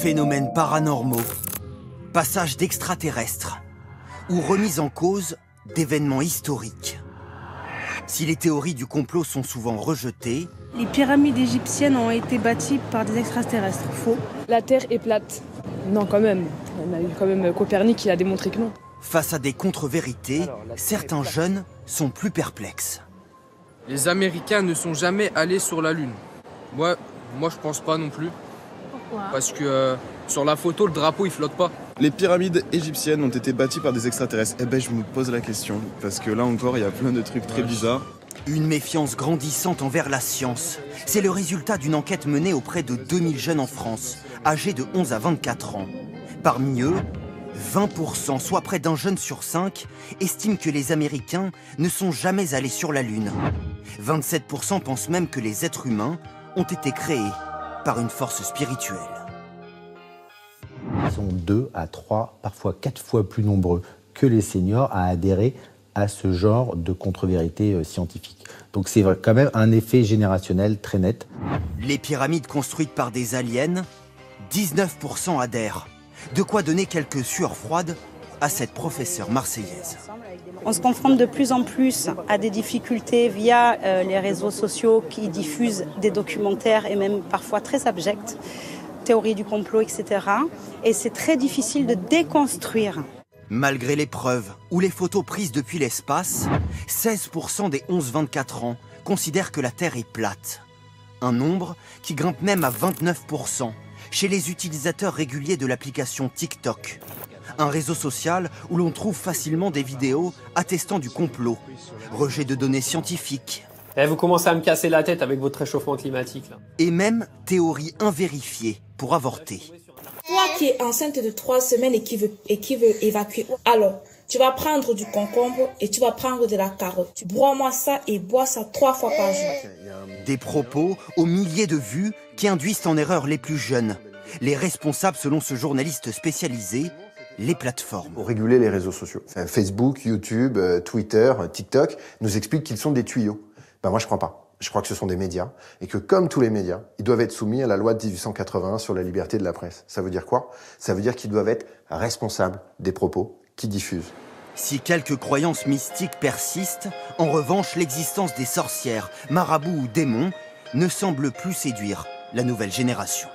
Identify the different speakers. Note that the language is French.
Speaker 1: Phénomènes paranormaux, passage d'extraterrestres ou remise en cause d'événements historiques. Si les théories du complot sont souvent rejetées,
Speaker 2: les pyramides égyptiennes ont été bâties par des extraterrestres. Faux.
Speaker 3: La Terre est plate. Non, quand même. On a eu quand même Copernic qui a démontré que non.
Speaker 1: Face à des contre-vérités, certains jeunes sont plus perplexes.
Speaker 4: Les Américains ne sont jamais allés sur la Lune. Moi je pense pas non plus.
Speaker 2: Pourquoi?
Speaker 4: Parce que sur la photo, le drapeau il flotte pas.
Speaker 5: Les pyramides égyptiennes ont été bâties par des extraterrestres. Eh ben je me pose la question, parce que là encore il y a plein de trucs très bizarres.
Speaker 1: Une méfiance grandissante envers la science. C'est le résultat d'une enquête menée auprès de 2000 jeunes en France, âgés de 11 à 24 ans. Parmi eux, 20%, soit près d'un jeune sur 5, estiment que les Américains ne sont jamais allés sur la Lune. 27% pensent même que les êtres humains ont été créés par une force spirituelle.
Speaker 6: Ils sont 2 à 3, parfois 4 fois plus nombreux que les seniors à adhérer à ce genre de contre-vérité scientifique. Donc c'est quand même un effet générationnel très net.
Speaker 1: Les pyramides construites par des aliens, 19% adhèrent. De quoi donner quelques sueurs froides à cette professeure marseillaise.
Speaker 7: On se confronte de plus en plus à des difficultés via les réseaux sociaux qui diffusent des documentaires et même parfois très abjects, théories du complot, etc. Et c'est très difficile de déconstruire.
Speaker 1: Malgré les preuves ou les photos prises depuis l'espace, 16% des 11-24 ans considèrent que la Terre est plate. Un nombre qui grimpe même à 29% chez les utilisateurs réguliers de l'application TikTok. Un réseau social où l'on trouve facilement des vidéos attestant du complot, rejet de données scientifiques.
Speaker 8: Vous commencez à me casser la tête avec votre réchauffement climatique, là.
Speaker 1: Et même théories invérifiées pour avorter.
Speaker 9: Toi qui es enceinte de 3 semaines et qui veut évacuer, alors tu vas prendre du concombre et tu vas prendre de la carotte. Broie-moi ça et bois ça 3 fois par jour.
Speaker 1: Des propos aux milliers de vues qui induisent en erreur les plus jeunes. Les responsables, selon ce journaliste spécialisé, les plateformes.
Speaker 10: Pour réguler les réseaux sociaux. Facebook, YouTube, Twitter, TikTok nous expliquent qu'ils sont des tuyaux. Ben moi je crois pas. Je crois que ce sont des médias et que comme tous les médias, ils doivent être soumis à la loi de 1881 sur la liberté de la presse. Ça veut dire quoi? Ça veut dire qu'ils doivent être responsables des propos qu'ils diffusent.
Speaker 1: Si quelques croyances mystiques persistent, en revanche, l'existence des sorcières, marabouts ou démons ne semble plus séduire la nouvelle génération.